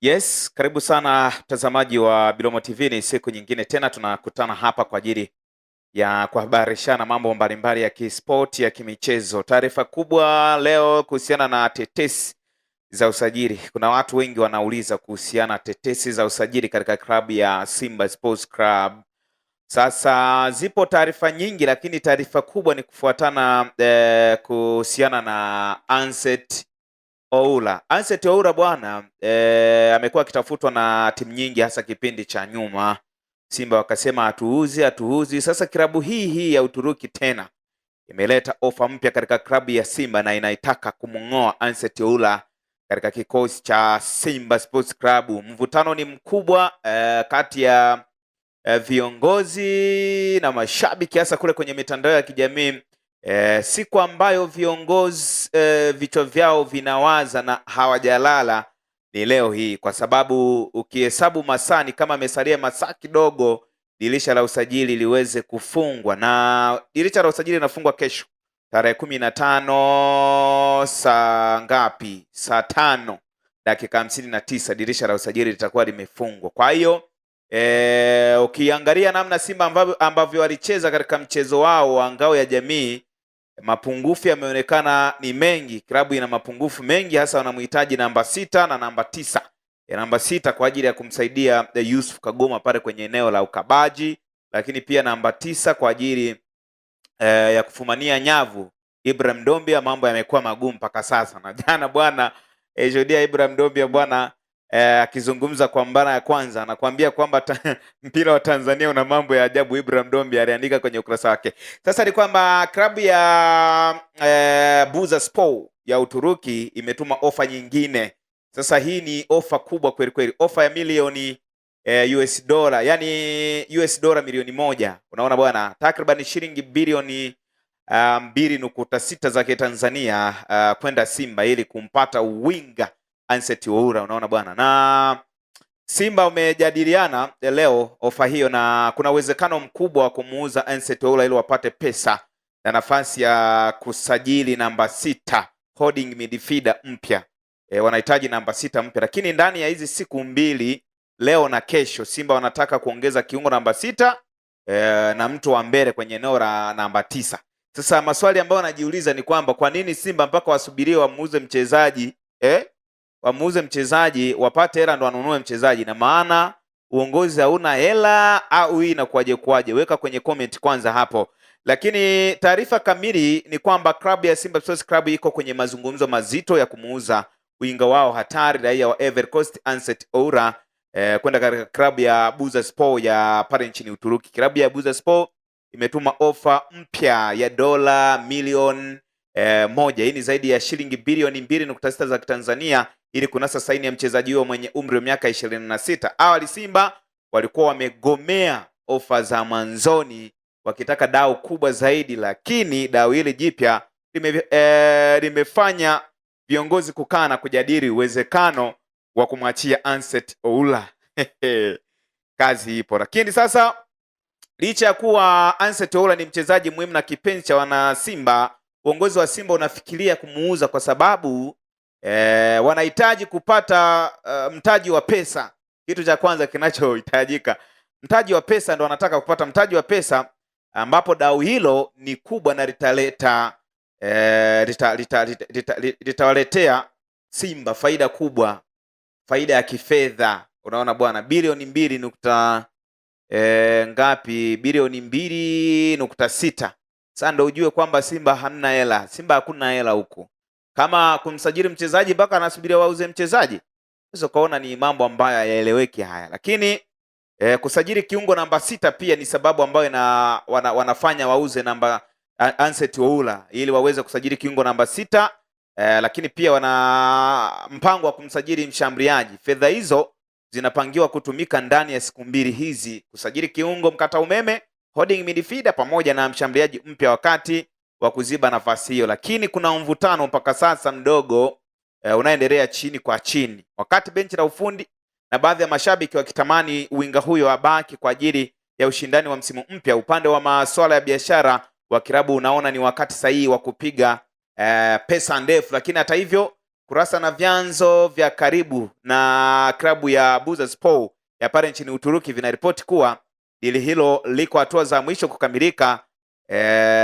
Yes, karibu sana mtazamaji wa Bilomo TV. Ni siku nyingine tena tunakutana hapa kwa ajili ya kuhabarishana mambo mbalimbali ya kisport, ya kimichezo. Taarifa kubwa leo kuhusiana na tetesi za usajili. Kuna watu wengi wanauliza kuhusiana na tetesi za usajili katika klabu ya Simba Sports Club. Sasa zipo taarifa nyingi, lakini taarifa kubwa ni kufuatana kuhusiana na Ansett Oura. Ansett Oura bwana amekuwa akitafutwa na timu nyingi, hasa kipindi cha nyuma. Simba wakasema hatuuzi. Sasa klabu hii ya Uturuki tena imeleta ofa mpya katika klabu ya Simba na inaitaka kumng'oa Ansett Oura katika kikosi cha Simba Sports Club. Mvutano ni mkubwa kati ya viongozi na mashabiki, hasa kule kwenye mitandao ya kijamii. Siku ambayo viongozi vichwa vyao vinawaza na hawajalala ni leo hii, kwa sababu ukihesabu masaa ni kama amesalia masaa kidogo dirisha la usajili liweze kufungwa, na dirisha la usajili linafungwa kesho tarehe 15 saa ngapi? Saa 5 dakika 59 dirisha la usajili litakuwa limefungwa. Kwa hiyo ukiangalia namna Simba ambavyo walicheza katika mchezo wao wa ngao ya jamii, mapungufu yameonekana ni mengi. Klabu ina mapungufu mengi, hasa wanamhitaji namba 6 na namba 9. Namba 6 kwa ajili ya kumsaidia Yusuf Kagoma pale kwenye eneo la ukabaji, lakini pia namba 9 kwa ajili ya kufumania nyavu Ibrahim Dombia. Mambo yamekuwa magumu mpaka sasa, na jana bwana Jodia Ibrahim Dombia bwana akizungumza kwa mara ya kwanza anakuambia kwamba mpira wa Tanzania una mambo ya ajabu. Ibrahim Dombia aliandika kwenye ukurasa wake. Sasa ni kwamba klabu ya Bursaspor ya Uturuki imetuma ofa nyingine. Sasa hii ni ofa kubwa kweli kweli, ofa ya milioni US dollar, yani US dollar milioni 1. Unaona bwana, takriban shilingi bilioni 2.6 za Tanzania kwenda Simba ili kumpata winga Ansett Oura. Unaona bwana, na Simba umejadiliana leo ofa hiyo, na kuna uwezekano mkubwa wa kumuuza Ansett Oura ili wapate pesa na nafasi ya kusajili namba 6 holding midfielder mpya. Wanahitaji namba 6 mpya, lakini ndani ya hizi siku mbili, leo na kesho, Simba wanataka kuongeza kiungo namba 6 na mtu wa mbele kwenye eneo la namba 9. Sasa maswali ambayo wanajiuliza ni kwamba kwa nini Simba mpaka wasubirie wamuuze mchezaji wamuuze mchezaji wapate hela ndo wanunue mchezaji? Na maana uongozi hauna hela au hii inakuaje? Weka kwenye comment kwanza hapo. Lakini taarifa kamili ni kwamba klabu ya Simba Sports Club iko kwenye mazungumzo mazito ya kumuuza winga wao hatari raia wa Ivory Coast Ansett Oura kwenda katika klabu ya Bursaspor ya pale nchini Uturuki. Klabu ya Bursaspor imetuma ofa mpya ya dola milioni 1. Hii ni zaidi ya shilingi bilioni 2.6 za Tanzania ili kunasa saini ya mchezaji huyo mwenye umri wa miaka 26. Awali Simba walikuwa wamegomea ofa za mwanzoni wakitaka dau kubwa zaidi, lakini dau hili jipya limefanya viongozi kukaa na kujadili uwezekano wa kumwachia Ansett Oura. Kazi ipo. Lakini sasa licha ya kuwa Ansett Oura ni mchezaji muhimu na kipenzi cha wana Simba, uongozi wa Simba unafikiria kumuuza kwa sababu wanahitaji kupata mtaji wa pesa. Kitu cha kwanza kinachohitajika mtaji wa pesa, ndo wanataka kupata mtaji wa pesa, ambapo dau hilo ni kubwa na litawaletea Simba faida kubwa, faida ya kifedha. Unaona bwana, bilioni 2 ngapi? Bilioni 2.6. Sasa ndio ujue kwamba Simba hamna hela. Simba hakuna hela huko. Kama kumsajili mchezaji mpaka anasubiria wauze mchezaji, sasa kaona ni mambo ambayo yaeleweki haya. Lakini kusajili kiungo namba 6 pia ni sababu ambayo wanafanya wauze namba Ansett Oura ili waweze kusajili kiungo namba 6. Lakini pia wana mpango wa kumsajili mshambuliaji. Fedha hizo zinapangiwa kutumika ndani ya siku mbili hizi kusajili kiungo mkata umeme, holding midfielder pamoja na mshambuliaji mpya wakati wa kuziba nafasi hiyo. Lakini kuna mvutano mpaka sasa mdogo unaendelea chini kwa chini, wakati benchi la ufundi na baadhi ya mashabiki wakitamani winga huyo abaki kwa ajili ya ushindani wa msimu mpya. Upande wa masuala ya biashara wa kilabu unaona ni wakati sahihi wa kupiga pesa ndefu. Lakini hata hivyo kurasa na vyanzo vya karibu na klabu ya Bursaspor ya pale nchini Uturuki vinaripoti kuwa dili hilo liko hatua za mwisho kukamilika,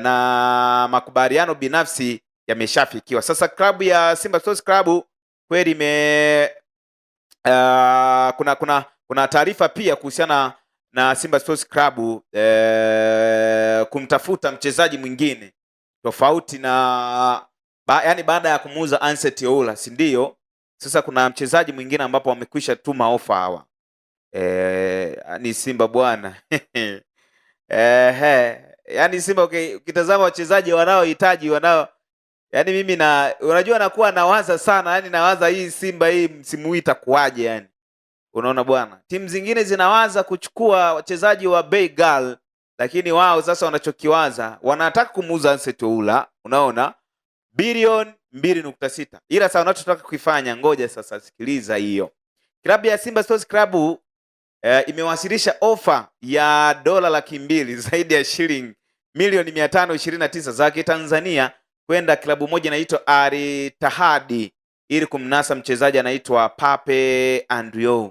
na makubaliano binafsi yameshafikiwa. Sasa klabu ya Simba Sports Club kweli kuna taarifa pia kuhusiana na Simba Sports Club kumtafuta mchezaji mwingine tofauti na yani baada ya kumuuza Anseti Oula, si ndio? Sasa kuna mchezaji mwingine ambapo wamekwisha tuma ofa hawa. Ni Simba bwana. Yani Simba ukitazama wachezaji wanaohitaji yani mimi unajua nakuwa nawaza sana, yani nawaza hii Simba hii msimu huu itakuaje yani. Unaona bwana, timu zingine zinawaza kuchukua wachezaji wa bei ghali, lakini wao sasa wanachokiwaza wanataka kumuuza Anseti Oula, unaona, bilioni 2.6. Ila sasa wanachotaka kuifanya, ngoja sasa sikiliza hiyo. Klabu ya Simba Sports Club imewasilisha ofa ya $200,000 zaidi ya shilingi milioni 529 za Kitanzania kwenda klabu moja inaitwa Al Ittihad ili kumnasa mchezaji anaitwa Pape Andrew.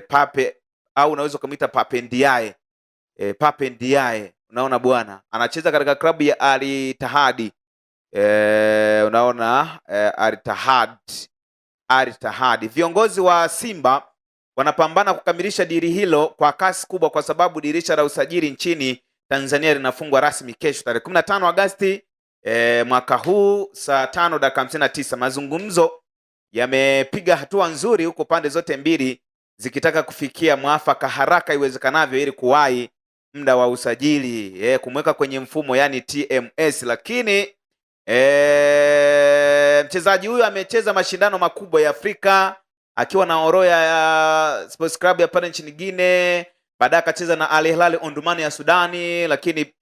Pape au unaweza kumuita Pape Ndiaye. Pape Ndiaye, unaona bwana, anacheza katika klabu ya Al Ittihad. Unaona Al Ittihad. Viongozi wa Simba wanapambana kukamilisha dili hilo kwa kasi kubwa, kwa sababu dirisha la usajili nchini Tanzania linafungwa rasmi kesho tarehe 15 Agosti mwaka huu saa 5:59. Mazungumzo yamepiga hatua nzuri huko pande zote mbili zikitaka kufikia mwafaka haraka iwezekanavyo ili kuwahi muda wa usajili, kumweka kwenye mfumo yani TMS. Lakini mchezaji huyu amecheza mashindano makubwa ya Afrika akiwa na Oroya ya Sports Club ya pale nchini Guinea, baadaye akacheza na Al Hilal Omdurman ya Sudani, lakini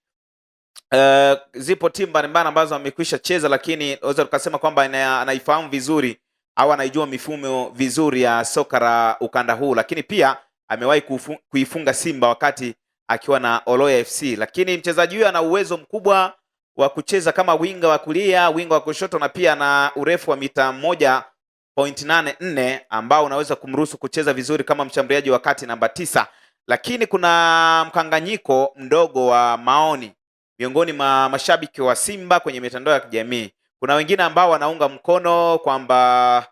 zipo timu mbalimbali ambazo amekwisha cheza, lakini unaweza tukasema kwamba anaifahamu vizuri au anaijua mifumo vizuri ya soka la ukanda huu, lakini pia amewahi kuifunga Simba wakati akiwa na Oroya FC. Lakini mchezaji huyu ana uwezo mkubwa wa kucheza kama winga wa kulia, winga wa kushoto, na pia na urefu wa mita 1.84 ambao unaweza kumruhusu kucheza vizuri kama mshambuliaji wa kati namba 9. Lakini kuna mkanganyiko mdogo wa maoni miongoni mwa mashabiki wa Simba kwenye mitandao ya kijamii. Kuna wengine ambao wanaunga mkono kwamba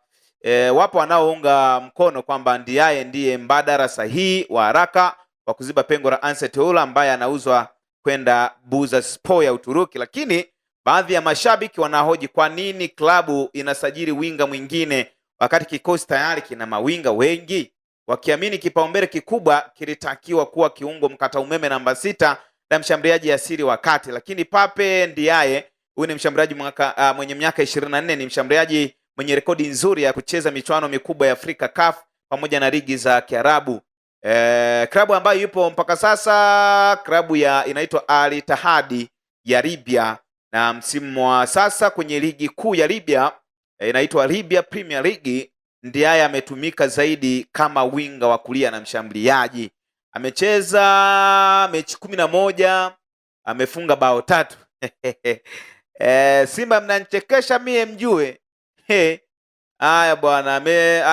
wapo wanaounga mkono kwamba Ndiaye ndiye mbadala sahihi wa haraka wa kuziba pengo la Anseti Oula ambaye anauzwa kwenda Bursaspor ya Uturuki. Lakini baadhi ya mashabiki wanahoji kwa nini klabu inasajili winga mwingine wakati kikosi tayari kina mawinga wengi, wakiamini kipaumbele kikubwa kilitakiwa kuwa kiungo mkata umeme namba 6 na mshambuliaji asili wa kati. Lakini Pape Ndiaye, huyu ni mshambuliaji mwenye miaka 24, ni mshambuliaji mwenye rekodi nzuri ya kucheza michuano mikubwa ya Afrika CAF pamoja na ligi za Kiarabu. Klabu ambayo yupo mpaka sasa klabu inaitwa Al Ittihad ya Libya, na msimu wa sasa kwenye ligi kuu ya Libya inaitwa Libya Premier League, Ndiaye ametumika zaidi kama winga wa kulia na mshambuliaji. Amecheza mechi 11, amefunga bao 3. Simba mnanichekesha mie mjue. Haya bwana,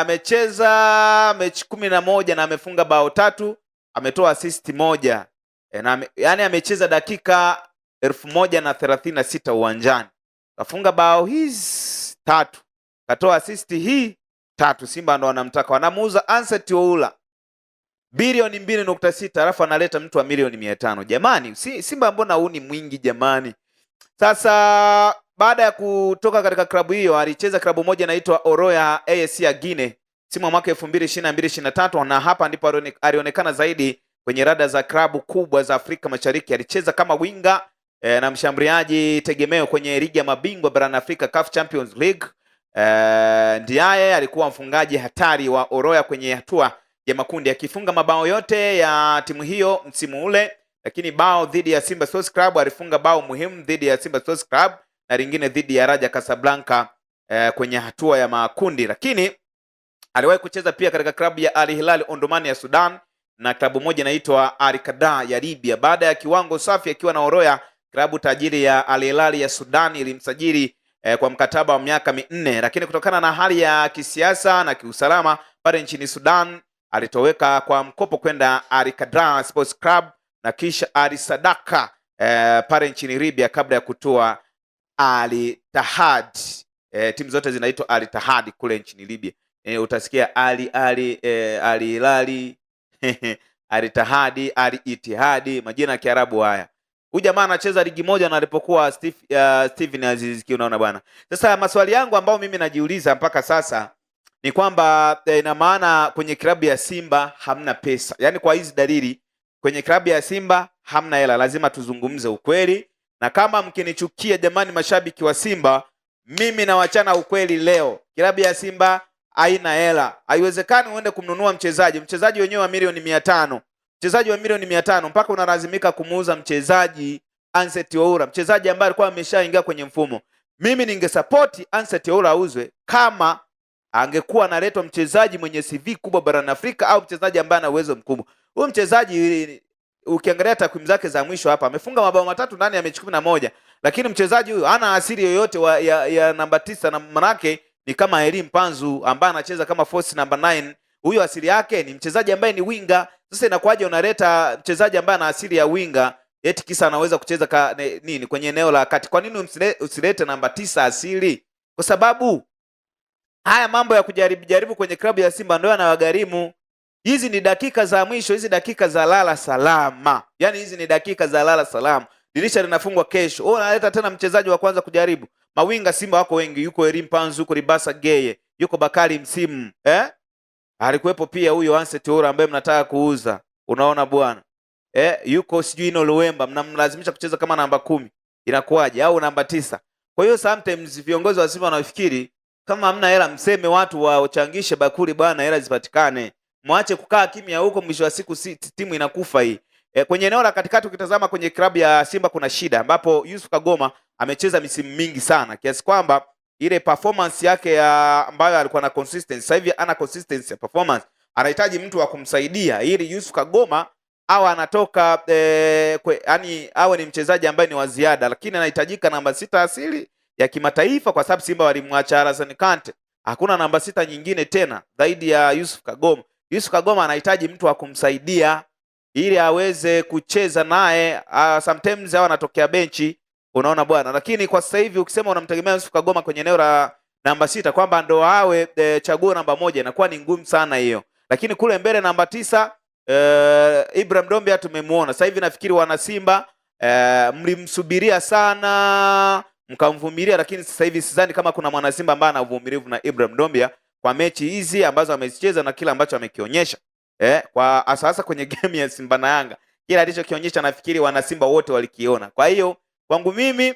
amecheza mechi 11 na amefunga bao 3, ametoa assist 1. Yani amecheza dakika 1036 uwanjani. Kafunga bao hizi 3, katoa assist hii 3. Simba ndo wanamtaka, wanamuuza Anseti Oula bilioni 2.6, alafu analeta mtu wa milioni 500. Jamani, Simba mbona huu ni mwingi jamani? Sasa baada ya kutoka katika klabu hiyo alicheza klabu moja inaitwa Oroya AS ya Guinea msimu wa mwaka 2022-2023, na hapa ndipo alionekana zaidi kwenye rada za klabu kubwa za Afrika Mashariki. Alicheza kama winga na mshambuliaji tegemeo kwenye ligi ya mabingwa barani Afrika CAF Champions League. Ndiaye alikuwa mfungaji hatari wa Oroya kwenye hatua ya makundi, akifunga mabao yote ya timu hiyo msimu ule, lakini bao dhidi ya Simba Sports Club alifunga bao muhimu dhidi ya Simba Sports Club na lingine dhidi ya Raja Casablanca kwenye hatua ya makundi. Lakini aliwahi kucheza pia katika klabu ya Al Hilal Omdurman ya Sudan na klabu moja inaitwa Al Qada ya Libya. Baada ya kiwango safi akiwa na Oroya, klabu tajiri ya Al Hilal ya Sudan ilimsajili kwa mkataba wa miaka 4, lakini kutokana na hali ya kisiasa na kiusalama pale nchini Sudan alitoweka kwa mkopo kwenda Al Qadra Sports Club na kisha Al Sadaka pale nchini Libya kabla ya kutoa Al Ittihad. Timu zote zinaitwa Al Ittihad kule nchini Libya. Utasikia Al Hilal Al Ittihad, Al Ittihad, majina ya Kiarabu haya. Huyu jamaa anacheza ligi moja na alipokuwa Steven Aziz Ki, unaona bwana. Sasa maswali yangu ambayo mimi najiuliza mpaka sasa ni kwamba ina maana kwenye klabu ya Simba hamna pesa. Yaani kwa hizi dalili kwenye klabu ya Simba hamna hela, lazima tuzungumze ukweli. Na kama mkinichukia jamani mashabiki wa Simba, mimi nawachana ukweli leo. Klabu ya Simba haina hela. Haiwezekani uende kumnunua mchezaji wenyewe wa milioni 500. Mchezaji wa milioni 500 mpaka unalazimika kumuuza mchezaji Anseti Oura, mchezaji ambaye alikuwa ameshaingia kwenye mfumo. Mimi ningesupport Anseti Oura auzwe kama angekuwa analetwa mchezaji mwenye CV kubwa barani Afrika au mchezaji ambaye ana uwezo mkubwa. Huyu mchezaji ukiangalia takwimu zake za mwisho hapa amefunga mabao 3 ndani ya mechi 11, lakini mchezaji huyu hana asili yoyote ya namba 9, na manake ni kama Elie Mpanzu ambaye anacheza kama force number 9. Huyo asili yake ni mchezaji ambaye ni winga. Sasa inakuwaje unaleta mchezaji ambaye ana asili ya winga eti kisa anaweza kucheza kwenye eneo la kati? Kwa nini usilete namba 9 asili? Kwa sababu haya mambo ya kujaribu kwenye klabu ya Simba ndio yanawagharimu. Hizi ni dakika za mwisho, hizi dakika za lala salama. Yaani hizi ni dakika za lala salama. Dirisha linafungwa kesho. Unaleta tena mchezaji wa kwanza kujaribu. Mawinga Simba wako wengi, yuko Elie Mpanzu, yuko Ribasa Geye, yuko Bakari Msimu, alikuwepo pia huyo Anseti Oura ambaye mnataka kuuza. Unaona bwana. Yuko Sijino Luemba, mnamlazimisha kucheza kama namba 10. Inakuwaje? Au namba 9. Kwa hiyo sometimes viongozi wa Simba wanafikiri kama hamna hela mseme watu wachangishe bakuli bwana, hela zipatikane. Mwache kukaa kimya huko, mwisho wa siku timu inakufa hii. Kwenye eneo la katikati ukitazama kwenye klabu ya Simba kuna shida ambapo Yusuf Kagoma amecheza misimu mingi sana kiasi kwamba ile performance yake ambayo alikuwa na consistency, sasa hivi ana consistency ya performance. Anahitaji mtu wa kumsaidia ili Yusuf Kagoma awe anatoka yani awe ni mchezaji ambaye ni wa ziada, lakini anahitajika namba 6 asili ya kimataifa kwa sababu Simba walimwacha Alassane Kante. Hakuna namba 6 nyingine tena zaidi ya Yusuf Kagoma. Yusuf Kagoma anahitaji mtu wa kumsaidia ili aweze kucheza naye. Sometimes hao anatokea benchi, unaona bwana. Lakini kwa sasa hivi ukisema unamtegemea Yusuf Kagoma kwenye eneo la namba 6 kwamba ndo awe chaguo namba 1 inakuwa ni ngumu sana hiyo. Lakini kule mbele namba 9 Ibrahim Dombia tumemuona. Sasa hivi nafikiri wana Simba mlimsubiria sana mkamvumilia, lakini sasa hivi sidhani kama kuna mwana Simba ambaye ana uvumilivu na Ibrahim Dombia kwa mechi hizi ambazo amezicheza na kila ambacho amekionyesha. Kwa sasa kwenye game ya Simba na Yanga, kila alichokionyesha nafikiri wana Simba wote walikiona. Kwa hiyo kwangu mimi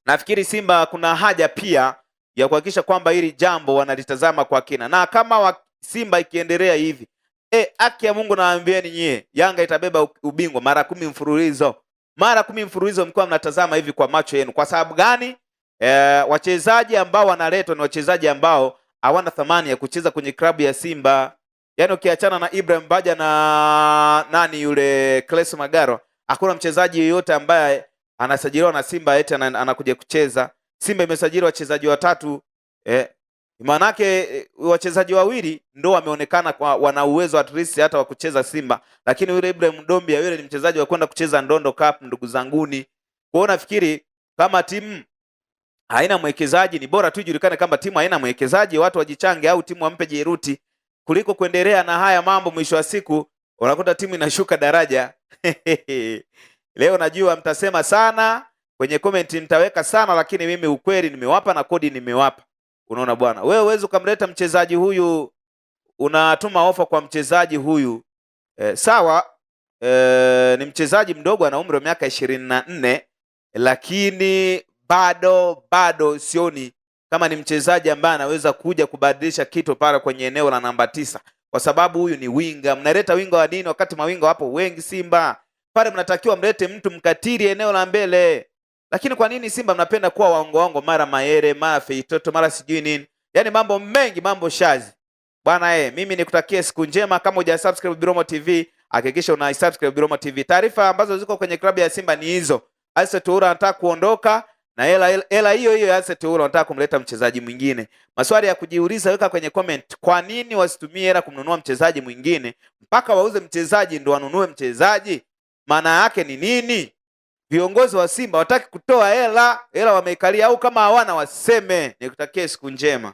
nafikiri Simba kuna haja pia ya kuhakikisha kwamba hili jambo wanalitazama kwa kina. Na kama Simba ikiendelea hivi, haki ya Mungu nawaambieni nyie, Yanga itabeba ubingwa mara 10 mfululizo. Mara 10 mfululizo mkiwa mnatazama hivi kwa macho yenu. Kwa sababu gani? Wachezaji ambao wanaletwa ni wachezaji ambao hawana thamani ya kucheza kwenye klabu ya Simba. Yaani ukiachana na Ibrahim Baja na nani yule Kleso Magaro, hakuna mchezaji yeyote ambaye anasajiliwa na Simba eti anakuja kucheza. Simba imesajili wachezaji 3. Maanake wachezaji 2 ndio wameonekana wana uwezo at least hata wa kucheza Simba, lakini yule Ibrahim Dombia yule ni mchezaji wa kwenda kucheza Ndondo Cup, ndugu zanguni. Kwa hiyo nafikiri kama timu haina mwekezaji ni bora tu ijulikane kama timu haina mwekezaji, watu wajichange au timu wampe Jeruti kuliko kuendelea na haya mambo. Mwisho wa siku unakuta timu inashuka daraja. Leo najua mtasema sana kwenye comment, mtaweka sana, lakini mimi ukweli nimewapa na kodi nimewapa. Unaona bwana, wewe uweze kumleta mchezaji huyu, unatuma ofa kwa mchezaji huyu sawa, ni mchezaji mdogo, ana umri wa miaka 24, lakini bado sioni kama ni mchezaji ambaye anaweza kuja kubadilisha kitu pale kwenye eneo la namba 9, kwa sababu huyu ni winga. Mnaleta winga wa nini wakati mawinga wapo wengi Simba? Pale mnatakiwa mlete mtu mkatiri eneo la mbele. Lakini kwa nini Simba mnapenda kuwa waongo mara Mayere, mara Feitoto, mara sijui nini? Yaani mambo mengi, mambo shazi. Bwana mimi nikutakie siku njema. Kama hujasubscribe Biromo TV, hakikisha una subscribe Biromo TV. Taarifa ambazo ziko kwenye klabu ya Simba ni hizo. Anseti Oura anataka kuondoka na hela hiyo hiyo asset Teule wanataka kumleta mchezaji mwingine. Maswali ya kujiuliza, weka kwenye comment. Kwa nini wasitumie hela kumnunua mchezaji mwingine mpaka wauze mchezaji ndo wanunue mchezaji? Maana yake ni nini? Viongozi wa Simba wataki kutoa hela wameikalia, au kama hawana waseme. Nikutakie siku njema.